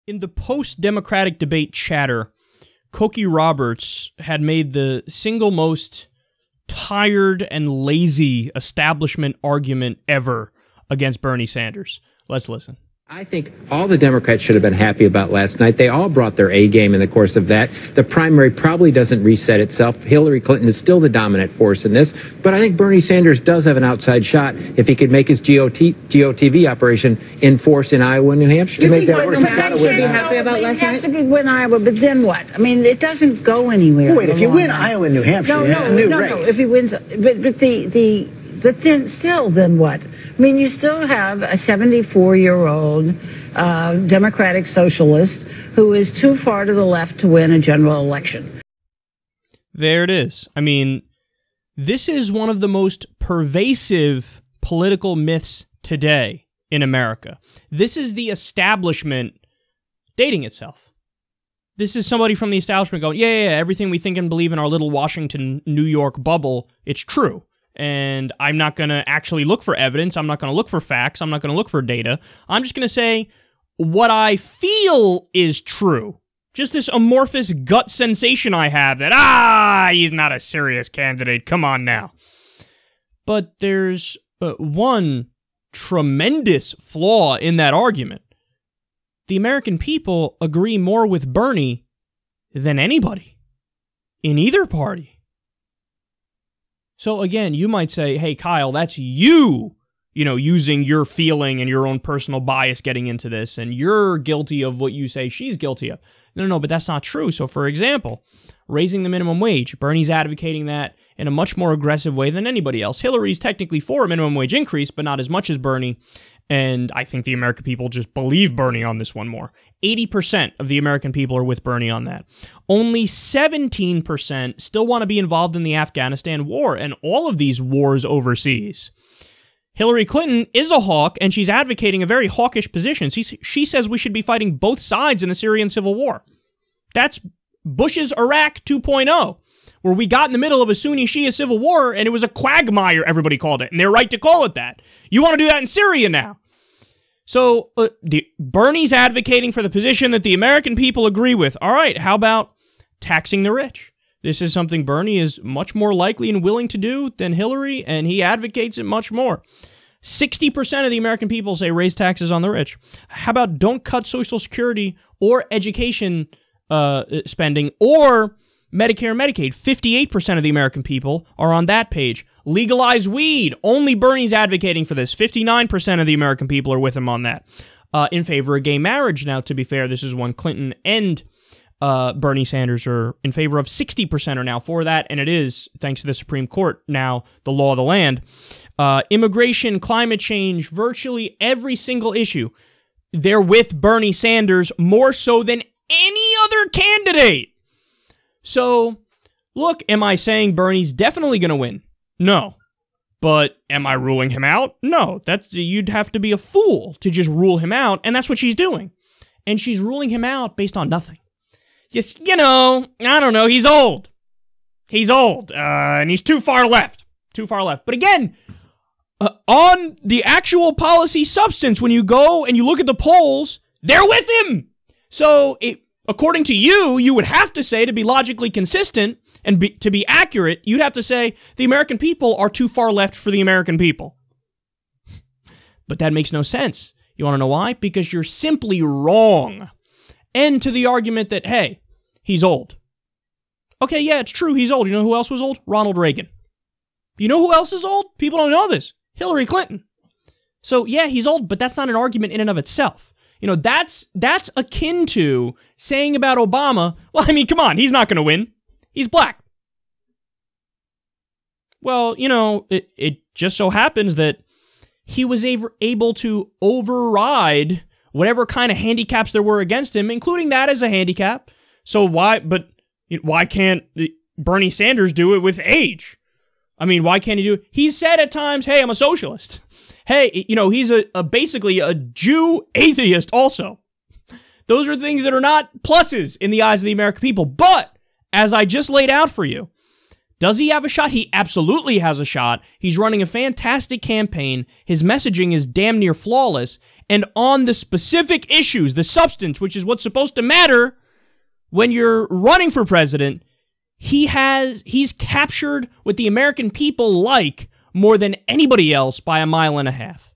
In the post-Democratic debate chatter, Cokie Roberts had made the single most tired and lazy establishment argument ever against Bernie Sanders. Let's listen. I think all the Democrats should have been happy about last night. They all brought their A game in the course of that. The primary probably doesn't reset itself. Hillary Clinton is still the dominant force in this. But I think Bernie Sanders does have an outside shot if he could make his GOTV operation in force in Iowa and New Hampshire. To make that work, he has to win Iowa, but then what? I mean, it doesn't go anywhere. Wait, if you win Iowa and New Hampshire, that's a new race. No, if he wins, but then what? I mean, you still have a 74-year-old Democratic socialist who is too far to the left to win a general election. There it is. I mean, this is one of the most pervasive political myths today in America. This is the establishment dating itself. This is somebody from the establishment going, yeah, everything we think and believe in our little Washington, New York bubble, it's true. And I'm not going to actually look for evidence. I'm not going to look for facts. I'm not going to look for data. I'm just going to say what I feel is true. Just this amorphous gut sensation I have that, he's not a serious candidate. Come on now. But there's one tremendous flaw in that argument. The American people agree more with Bernie than anybody in either party. So again, you might say, hey, Kyle, that's you, using your feeling and your own personal bias getting into this, and you're guilty of what you say she's guilty of. No, but that's not true. So for example, raising the minimum wage, Bernie's advocating that in a much more aggressive way than anybody else. Hillary's technically for a minimum wage increase, but not as much as Bernie. And I think the American people just believe Bernie on this one more. 80% of the American people are with Bernie on that. Only 17% still want to be involved in the Afghanistan war and all of these wars overseas. Hillary Clinton is a hawk, and she's advocating a very hawkish position. She says we should be fighting both sides in the Syrian civil war. That's Bush's Iraq 2.0, where we got in the middle of a Sunni-Shia civil war, and it was a quagmire, everybody called it, and they're right to call it that. You want to do that in Syria now. So Bernie's advocating for the position that the American people agree with. All right, how about taxing the rich? This is something Bernie is much more likely and willing to do than Hillary, and he advocates it much more. 60% of the American people say raise taxes on the rich. How about don't cut Social Security or education spending or Medicare and Medicaid? 58% of the American people are on that page. Legalize weed. Only Bernie's advocating for this. 59% of the American people are with him on that. In favor of gay marriage. Now, to be fair, this is one Clinton and Bernie Sanders are in favor of. 60% are now for that, and it is, thanks to the Supreme Court, now the law of the land. Immigration, climate change, virtually every single issue, they're with Bernie Sanders more so than any other candidate. So, look, am I saying Bernie's definitely going to win? No. But am I ruling him out? No. You'd have to be a fool to just rule him out, and that's what she's doing. And she's ruling him out based on nothing. Just, I don't know, he's old. He's old, and he's too far left. Too far left. But again, on the actual policy substance, when you go and you look at the polls, they're with him. So, according to you, you would have to say, to be logically consistent and to be accurate, you'd have to say the American people are too far left for the American people. But that makes no sense. You want to know why? Because you're simply wrong. And to the argument that, hey, he's old. Okay, yeah, it's true, he's old. You know who else was old? Ronald Reagan. You know who else is old? People don't know this. Hillary Clinton. So, yeah, he's old, but that's not an argument in and of itself. That's akin to saying about Obama, well, I mean, come on, he's not going to win. He's black. Well, it just so happens that he was able to override whatever kind of handicaps there were against him, including that as a handicap. So why can't Bernie Sanders do it with age? I mean, why can't he do it? He said at times, hey, I'm a socialist. Hey, he's basically a Jew atheist also. Those are things that are not pluses in the eyes of the American people. But, as I just laid out for you, Does he have a shot? He absolutely has a shot. He's running a fantastic campaign. His messaging is damn near flawless. And on the specific issues, the substance, which is what's supposed to matter when you're running for president, he's captured what the American people like more than anybody else by a mile and a half.